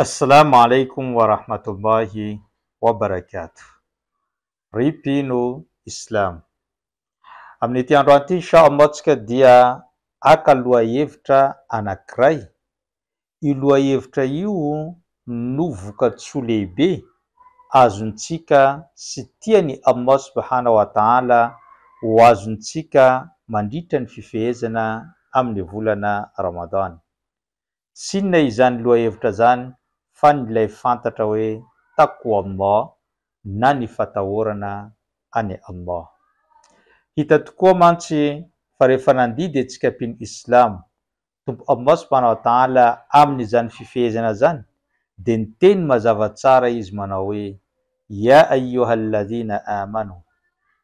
Assalamu alaikum warahmatullahi wabarakatuh. Ripino Islam. Amin'ity androany ity inshallah tsika dia aka lohahevitra anankiray. Io lohahevitra io no vokatsoa lehibe azontsika sy tiany Allah subhanahu wa ta'ala ho azontsika mandritra ny fifehezana amin'ny volana Ramadan. Sinona izany lohahevitra zany fa nilay fantatra hoe taqwa Allah na ny fatahorana any Allah. Hita tokoa mantsy fa rehefa nandidy antsika mpino Islam tompo Allah subhanahu wa ta'ala amin'izany fifehezana zany de ny teny mazava tsara izy manao hoe ya ayyuhalladhina amanu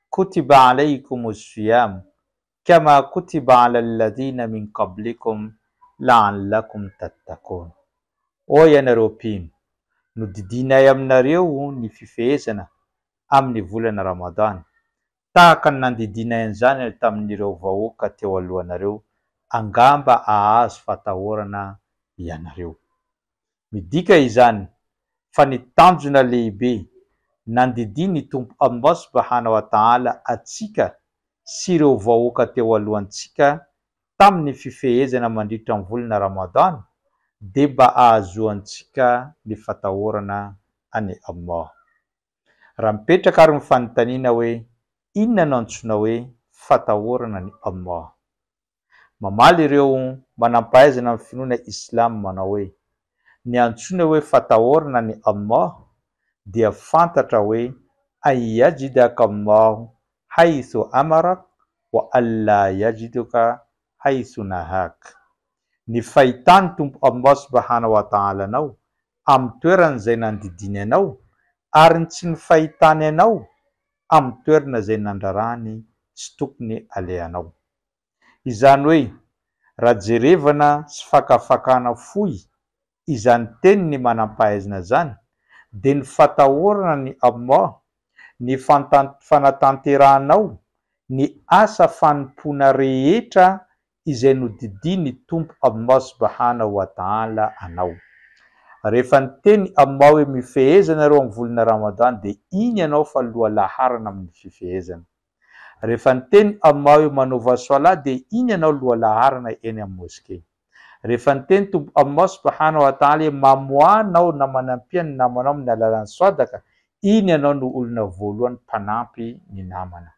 kutiba alaykumus siyam kama kutiba ala alladhina min qablikum la'allakum tattaqun. O ianareo mpino, nodidinay aminareo ny fifehezana amin'ny volana Ramadan tahaka ny nandidinay an'izany tamin'ireo vahoaka teo alohanareo angamba ahazo fatahorana ianareo. Midika izany fa ny tanjona lehibe nandidiny tompo Allah subhanahu wa ta'ala atsika sy ireo vahoaka teo alohantsika tamin'ny fifehezana mandritra ny volana Ramadan de mba ahazoantsika ny fatahorana any Allah. Raha mipetraka ary ny fanontaniana hoe inona no antsoina hoe fatahorana ny Allah. Mamaly ireo manampahaizana amin'ny finoana Islam manao hoe ny antsoina hoe fatahorana ny Allah dia fantatra hoe ayyajidaka Allah haythu amarak wa alla yajiduka haythu nahak. Ny fahitany tompo Allah subhanahu wa ta'ala anao amin'ny toerana izay nandidiny anao ary ny tsy ny fahitany anao amin'ny toerana izay nandrarany tsy tokony alehanao. Izany hoe raha jerevana sy fakafakana fohy izany teniny manampahaizana zany de ny fatahorana ny Allah, ny fanatanteranao ny asa fanompona rehetra izay nodidiny tompo Allah subhanahu wa ta'ala anao. Rehefa ny teny Allah hoe mifehezana areo amin'ny volana Ramadan de iny anao fa loha laharana amin'ny fifehezana. Rehefa ny teny Allah hoe manova salat de iny anao loha laharana eny amin'ny moské. Rehefa ny teny tompo Allah subhanahu wa ta'ala hoe mamoanao na manampia ny namanao amin'ny alalan'ny sadaka, iny anao no olona voalohany mpanampy ny namana.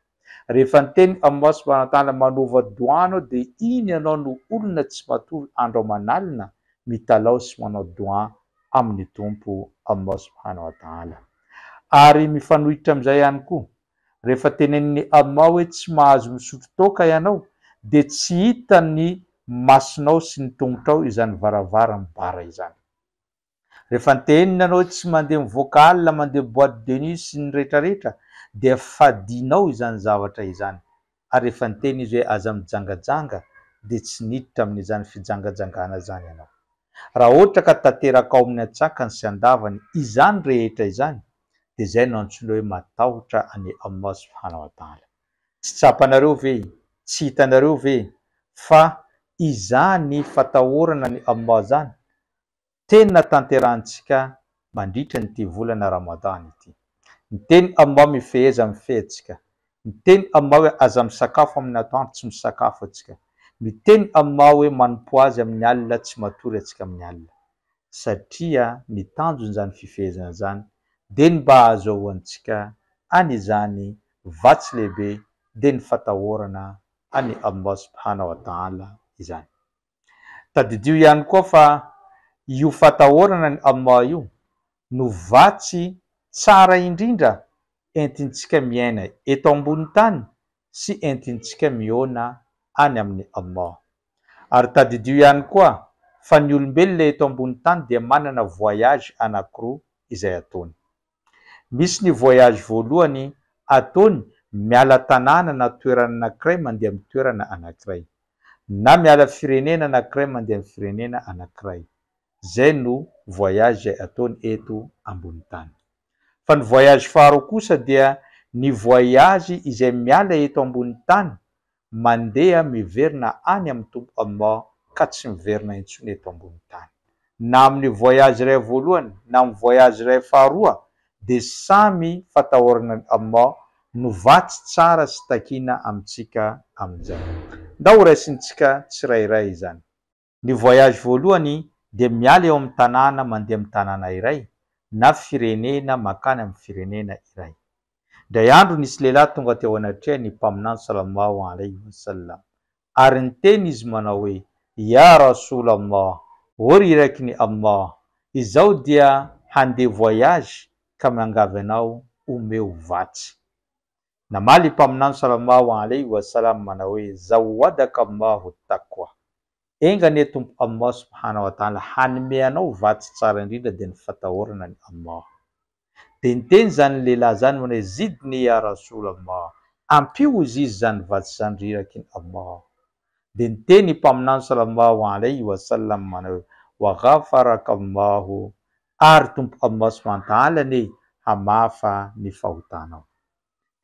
Rehefa ny teny Allah subhanahu wa ta'ala manova doa anao de iny anao no olona tsy matory andro aman'alina mitalao sy manao doa amin'ny tompo Allah subhanahu wa ta'ala. Ary mifanohitra amin'izay ihany koa, rehefa tenenin'ny Allah hoe tsy mahazo misotro toaka ianao de tsy hita ny masonao sy ny tongotrao izany varavara mibara izany. Rehefa tenina anao tsy mandeha mivoaka alina, mandeha boîte de nuit sy ny rehetrarehetra de fadinao izany zavatra izany. Ary rehefa teny izy hoe aza mijangajanga de tsy niditra amin'izany fijangajangana zany ianao. Raha ohatra ka tanteraka ao amin'ny atsakany sy andavany izany rehetra izany de zay no antsoina hoe matahotra any Allah subhanahu wa ta'ala. Tsy tsapanareo ve? Tsy hitanareo ve fa izany fatahorana ny Allah zany tena tanterahantsika mandritra nyity volana Ramadan ity. Ny teny Allah mifeheza mifehtsika. Ny teny Allah hoe aza misakafo amin'ny atoandro tsy misakafo atsika. Ny teny Allah hoe manompo azy amin'ny alina tsy matory atsika amin'ny alina. Satria ny tanjon'izany fifehezana zany de ny mba ahazoantsika an'izany vatsy lehibe de ny fatahorana any Allah subhanahu wa ta'ala izany. Tadidio ihany koa fa io fatahorana ny Allah io no vatsy tsara indrindra entintsika miaina eto ambony tany sy entintsika miona any amin'ny Allah. Ary tadidio ihany koa fa ny olombelona eto ambony tany dia manana voyage anankiroa izay ataony. Misy ny voyage voalohany ataony miala tanàna na toerana anankiray mandeha amin'ny toerana anankiray, na miala firenena anankiray mandeha amin'ny firenena anankiray. Zay no voyage izay ataony eto ambony tany. Fa ny voyage faharoa kosa dia ny voyage izay miala eto ambony tany mandeha miverina any amin'ny tompo Allah ka tsy miverina intsony eto ambony tany. na amin'ny voyage iray voalohany na amin'ny voyage iray faharoa de samy fatahorana Allah no vatsy tsara sy takina amintsika amin'izay. Nda ho raisintsika tsirairay izany. Ny voyage voalohany de miala eo amin'ny tanàna mandeha amin'ny tanàna iray na firenena makany amin'ny firenena iray. Ndray andro nisy lehilahy tonga teo anatrehany ny mpaminany sallallahu alaihi wasallam ary niteny izy manao hoe: ya Rasulallah, oriraky ny Allah, izao dia handeha voyage ka miangavy anao omeo vatsy. Namaly mpaminany sallallahu alaihi wasallam manao hoe: zawadaka Allahu taqwa, engane tompo Allah subhanahu wa ta'ala hanome anao vatsy tsara indrindra de ny fatahorana ny Allah. De niteny zany lehilahy zany manao hoe: zidni ya Rasulallah, ampio izy zany vatsy zany riraky ny Allah. De niteny mpaminany sallallahu alaihi wasallam manao hoe: wa ghafaraka Allahu, ary tompo Allah subhanahu wa ta'ala ne hamafa ny fahotanao.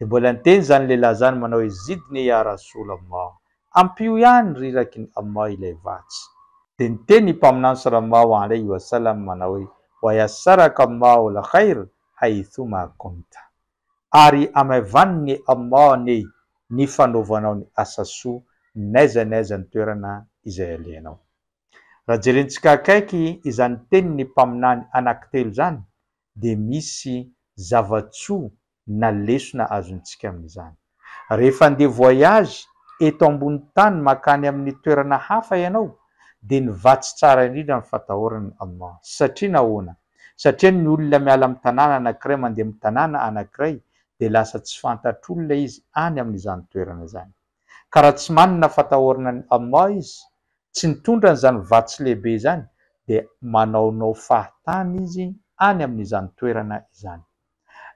De mbola niteny zany lehilahy zany manao hoe: zidni ya Rasulallah, ampio ihany riraky ny Allah ilay vatsy. De niteny mpaminany sallallahu alaihi wasallam manao hoe: wa yassaraka Allahu al-khair haythuma kunta, ary amaivany Allah ny fanaovanao ny asa soa n'aiza n'aiza ny toerana izay alehanao. Raha jerentsika akaiky izany teny ny mpaminany anankitelo zany de misy zavatsoa na lesona azontsika amin'izany. Rehefa andeha voyage eto ambony tany makany amin'ny toerana hafa ianao de ny vatsy tsara indrindra ny fatahorana ny Allah. Satria nahoana? Satria ny olona miala amin'ny tanàna anankiray mandeha amin'ny tanàna anankiray de lasa tsy fantatr'olona izy any amin'izany toerana zany. Ka raha tsy manana fatahorana ny Allah izy, tsy nitondra an'izany vatsy lehibe zany, de manaonao fahatany izy any amin'izany toerana izany.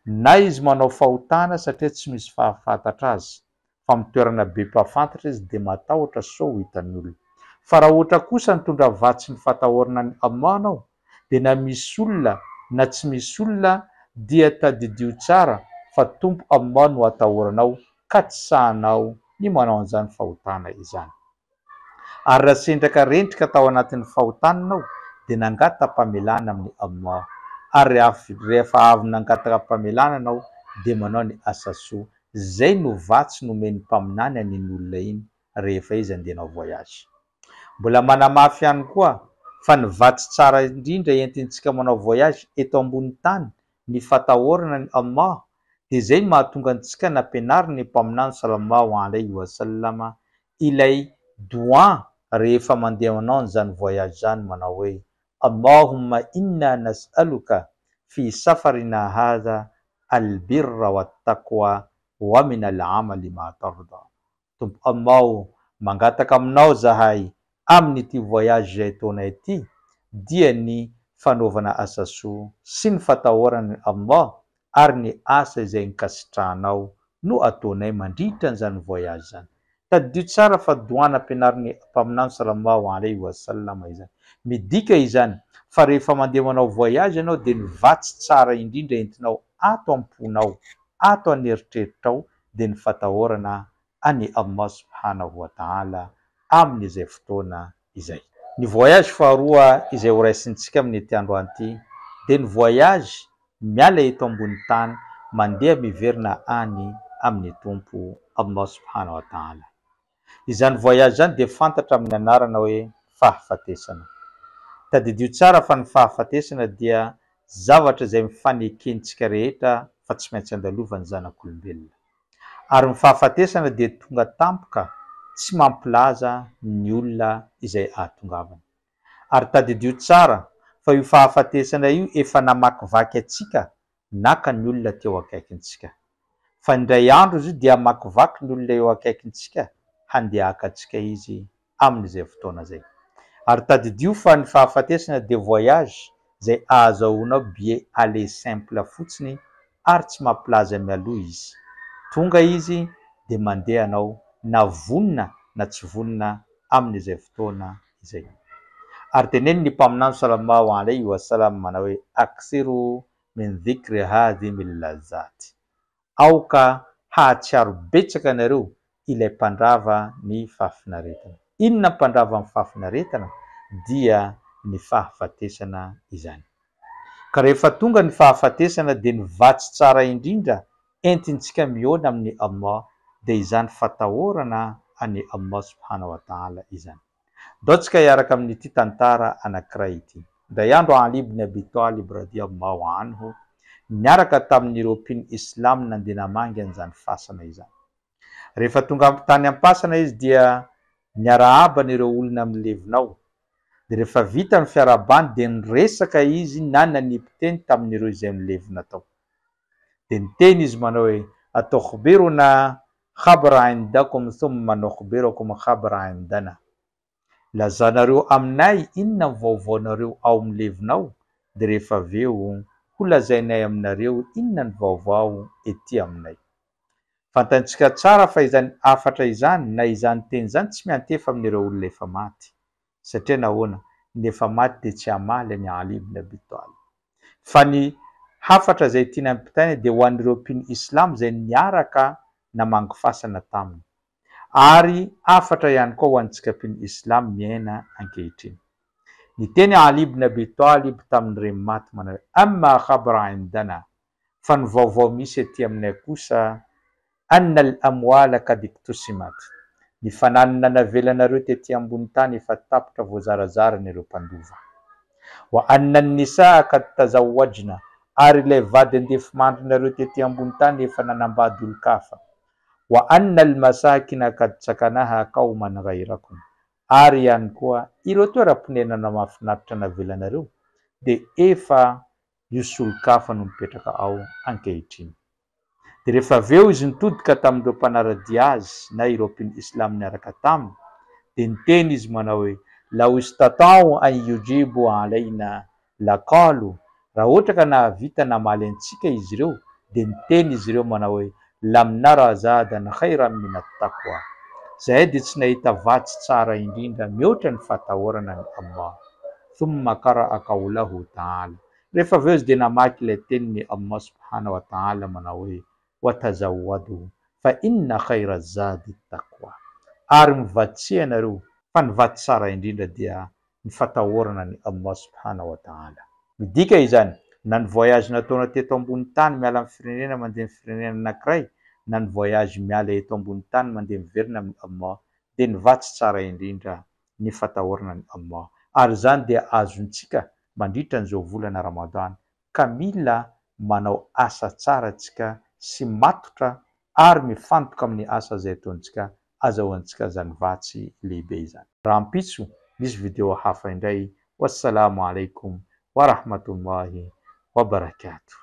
Na izy manao fahotana satria tsy misy fahafantatra azy, fa amin'ny toerana be mpahafantatra izy de matahotra sao hitan'ny olona. Fa raha ohatra kosa nitondra vatsy ny fatahorana ny Allah anao, de na misy olona na tsy misy olona dia tadidio tsara fa tompo Allah no atahoranao ka tsy sahanao ny manao an'izany fahotana izany. Ary raha sendraka rentrika tao anatin'ny fahotananao de nangata-pamelana amin'ny Allah, ary rehefa avy nangata-pamelana anao de manao ny asa soa. Zay no vatsy nomeny mpaminany an'iny olona iny rehefa izy andehanao voyage. Mbola manamafy ihany koa fa ny vatsy tsara indrindra entintsika manao voyage eto ambony tany ny fatahorana ny Allah, de zay no mahatonga antsika nampianariny ny mpaminany sallallahu alaihi wasallama ilay dua rehefa mandeha manao an'izany voyage zany manao hoe: Allahumma inna nas'aluka fi safarina hadha albirra wattaqwa wa min al-amali ma tarda. Tompo Allah, mangataka aminao zahay amin'ity voyage zay ataonay ity dia ny fanaovana asa soa sy ny fatahorana ny Allah ary ny asa izay nikasitrahanao no ataonay mandritra an'izany voyage zany. Tadidio tsara fa doa nampianarin'ny mpaminany sallallahu alaihi wasallam izany. Midika izany fa rehefa mandeha manao voyage ianao de ny vatsy tsara indrindra entinao ato am-ponao, ato an'eritreritrao de ny fatahorana any Allah subhanahu wa ta'ala amin'izay fotoana izay. Ny voyage faharoa izay ho raisintsika amin'ity androany ity de ny voyage miala eto ambony tany mandeha miverina any amin'ny tompo Allah subhanahu wa ta'ala. Izany voyage zany de fantatra amin'ny anarana hoe fahafatesana. Tadidio tsara fa ny fahafatesana dia zavatra izay mifanekentsika rehetra fa tsy maintsy andalovan'ny zanak'olombelona. Ary ny fahafatesana de tonga tampoka tsy mampilaza ny olona izay ahatongavana. Ary tadidio tsara fa io fahafatesana io efa namakivaky atsika naka ny olona teo akaikintsika. Fa indray andro izy dia hamakivaky ny olona eo akaikintsika handehaka atsika izy amin'izay fotoana zay. Ary tadidio fa ny fahafatesana de voyage zay ahazahoanao billet aller simple fotsiny ary tsy mampilaza mialoha izy. Tonga izy de mandeha anao na vonina na tsy vonina amin'izay fotoana izay. Ary teneny ny mpaminany sallallahu alaihi wasallam manao hoe: aksiru min dhikri hadhimil lazat, aoka hahatsiaro betsaka nareo ilay mpandrava ny fahafinaretana. Inona mpandrava ny fahafinaretana? Dia ny fahafatesana izany. Ka rehefa tonga ny fahafatesana dia nivatsy tsara indrindra entintsika mihoana amin'ny Allah, dia izany fatahorana any Allah subhanahu wa ta'ala izany. Daontsika hiaraka amin'ity tantara anankiray ity. Indray andro Ali ibn Abi Talib radiyallahu anhu niaraka tamin'ireo mpino Islam nandeha namangy an'izany fasana izany. Rehefa tonga tany am-pasana izy dia niara-aba n'ireo olona amin'ny levinao. Dia rehefa vita ny fiarabany dia niresaka izy na nanipiteny tamin'ireo izay milevina tao. Dia niteny izy manao hoe atukhbiruna khabra indakum thumma nukhbirukum khabra indana. Lazanareo aminay inona ny vaovaonareo ao amin'ny levinao, dia rehefa aveo ho lazainay aminareo inona ny vaovao ety aminay. Fantantsika tsara fa izany afatra izany na izany teny izany tsy miantefa amin'ireo olona efa maty, satria nahoana ny efa maty dia tsy hamaly any Ali ibn Abi Talib. Fa ny hafatra izay tiana ampitaina dia ho an'ireo mpino Islam izay niaraka namangy fasana taminy, ary afatra ihany koa ho antsika mpino Islam miaina ankehitriny. Niteny Ali ibn Abi Talib tamin'ireny maty manao amma khabra indana, fa ny vaovao misy ety aminay kosa anna al-amwala kad iktusimat, ny fananana navelanareo tety ambony tany efa tapitra voazarazara n'ireo mpandova. Wa anna an-nisaa kad tazawwajna, ary ilay vady andefimandrinareo tety ambony tany efa nanambady olo-kafa. Wa anna al-masakina kad sakanaha qauman ghayrakum, ary ihany koa ireo toeram-ponenana mahafinaritra navelanareo dia efa isolon-kafa no mipetraka ao ankehitriny. Dia rehefa aveo izy nitodika tamin'ireo mpanaradia azy na ireo mpino Islam niaraka taminy, dia niteny izy manao hoe law istata'u an yujibu alaina laqalu, raha ohatra ka nahavita namaly antsika izy ireo dia niteny izy ireo manao hoe lam nara zadan khairan min at-taqwa, zahay dia tsy nahita vatsy tsara indrindra mihoatra ny fatahorana ny Allah. Thumma qara'a qawlahu ta'ala, rehefa aveo izy dia namaky ilay teniny Allah subhanahu wa ta'ala manao hoe watazawwadu fa inna khaira zadi taqwa, ary mivatsy ianareo fa ny vatsy tsara indrindra dia ny fatahorana ny Allah subhanahu wa ta'ala. Midika izany na ny voyage nataona teto ambony tany miala amin'ny firenena mandeha amin'ny firenena anankiray, na ny voyage miala eto ambony tany mandeha miverina amin'ny Allah, dia ny vatsy tsara indrindra ny fatahorana ny Allah. Ary izany dia azontsika mandritra an'izao volana Ramadan, ka mila manao asa tsara tsika sy matotra ary mifantoka amin'ny asa izay ataontsika azahoantsika izany vatsy lehibe izany. Raha ampitso misy video hafa indray. Wassalamu alaikum wa rahmatullahi wa barakatuh.